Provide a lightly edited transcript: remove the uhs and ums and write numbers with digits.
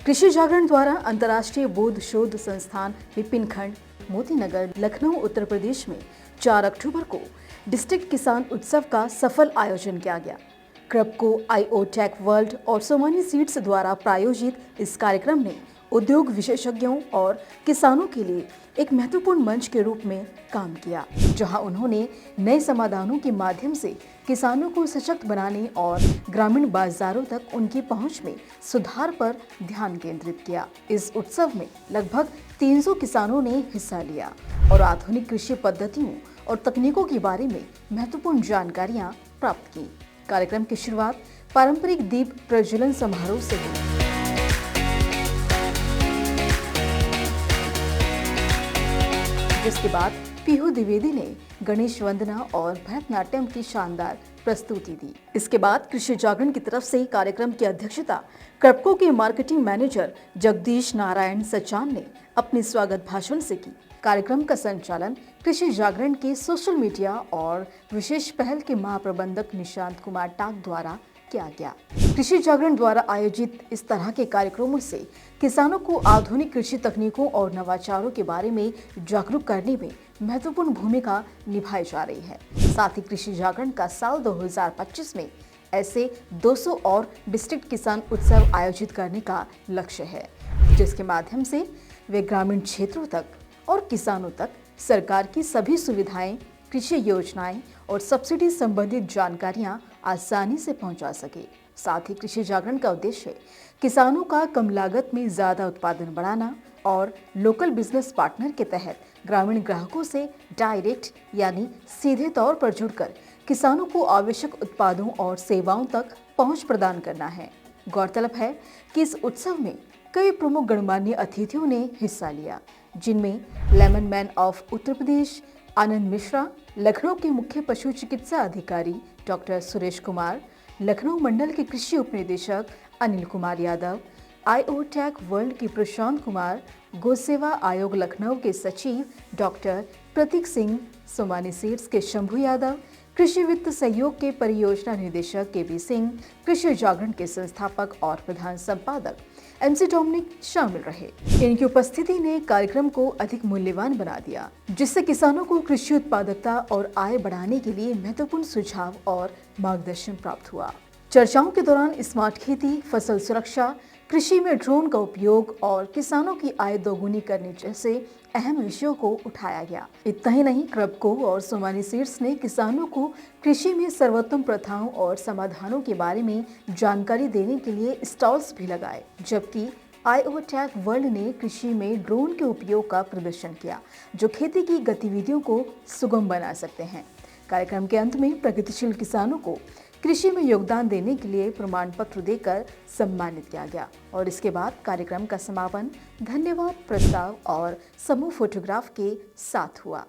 कृषि जागरण द्वारा अंतर्राष्ट्रीय बौद्ध शोध संस्थान विपिन खंड मोतीनगर लखनऊ उत्तर प्रदेश में 4 अक्टूबर को डिस्ट्रिक्ट किसान उत्सव का सफल आयोजन किया गया। क्रबको, IO टेक वर्ल्ड और सोमानी सीड्स द्वारा प्रायोजित इस कार्यक्रम ने उद्योग विशेषज्ञों और किसानों के लिए एक महत्वपूर्ण मंच के रूप में काम किया, जहां उन्होंने नए समाधानों के माध्यम से किसानों को सशक्त बनाने और ग्रामीण बाजारों तक उनकी पहुंच में सुधार पर ध्यान केंद्रित किया। इस उत्सव में लगभग 300 किसानों ने हिस्सा लिया और आधुनिक कृषि पद्धतियों और तकनीकों के बारे में महत्वपूर्ण जानकारियां प्राप्त की। कार्यक्रम की शुरुआत पारंपरिक दीप प्रज्वलन समारोह से हुई। जिसके बाद पीहू द्विवेदी ने गणेश वंदना और भरतनाट्यम की शानदार प्रस्तुति दी। इसके बाद कृषि जागरण की तरफ से कार्यक्रम की अध्यक्षता क्रबको के मार्केटिंग मैनेजर जगदीश नारायण सचान ने अपने स्वागत भाषण से की। कार्यक्रम का संचालन कृषि जागरण के सोशल मीडिया और विशेष पहल के महाप्रबंधक निशांत कुमार टाक द्वारा किया गया। कृषि जागरण द्वारा आयोजित इस तरह के कार्यक्रमों से किसानों को आधुनिक कृषि तकनीकों और नवाचारों के बारे में जागरूक करने में महत्वपूर्ण भूमिका निभाई जा रही है। साथ ही कृषि जागरण का साल 2025 में ऐसे 200 और डिस्ट्रिक्ट किसान उत्सव आयोजित करने का लक्ष्य है, जिसके माध्यम से वे ग्रामीण क्षेत्रों तक और किसानों तक सरकार की सभी सुविधाएं, कृषि योजनाएं और सब्सिडी संबंधित जानकारियां आसानी से पहुंचा सके। साथ ही कृषि जागरण का उद्देश्य किसानों का कम लागत में ज्यादा उत्पादन बढ़ाना और लोकल बिजनेस पार्टनर के तहत ग्रामीण ग्राहकों से डायरेक्ट यानी सीधे तौर पर जुड़कर किसानों को आवश्यक उत्पादों और सेवाओं तक पहुंच प्रदान करना है। गौरतलब है कि इस उत्सव में कई प्रमुख गणमान्य अतिथियों ने हिस्सा लिया, जिनमें lemon man of Uttar Pradesh आनंद मिश्रा, लखनऊ के मुख्य पशु चिकित्सा अधिकारी डॉक्टर सुरेश कुमार, लखनऊ मंडल के कृषि उपनिदेशक Anil Kumar Yadav, IO tech world के प्रशांत कुमार, गौ सेवा आयोग लखनऊ के सचिव डॉक्टर प्रतीक सिंह, सोमानी सीड्स के शंभू यादव, कृषि वित्त सहयोग के परियोजना निदेशक KB सिंह, कृषि जागरण के संस्थापक और प्रधान संपादक MC डोमिनिक शामिल रहे। इनकी उपस्थिति ने कार्यक्रम को अधिक मूल्यवान बना दिया, जिससे किसानों को कृषि उत्पादकता और आय बढ़ाने के लिए महत्वपूर्ण सुझाव और मार्गदर्शन प्राप्त हुआ। चर्चाओं के दौरान स्मार्ट खेती, फसल सुरक्षा, कृषि में ड्रोन का उपयोग और किसानों की आय दोगुनी करने जैसे अहम विषयों को उठाया गया। इतना ही नहीं, क्रबको और सोमानी सीड्स ने किसानों को कृषि में सर्वोत्तम प्रथाओं और समाधानों के बारे में जानकारी देने के लिए स्टॉल्स भी लगाए, जबकि IO टेक वर्ल्ड ने कृषि में ड्रोन के उपयोग का प्रदर्शन किया, जो खेती की गतिविधियों को सुगम बना सकते हैं। कार्यक्रम के अंत में प्रगतिशील किसानों को कृषि में योगदान देने के लिए प्रमाण पत्र देकर सम्मानित किया गया और इसके बाद कार्यक्रम का समापन धन्यवाद प्रस्ताव और समूह फोटोग्राफ के साथ हुआ।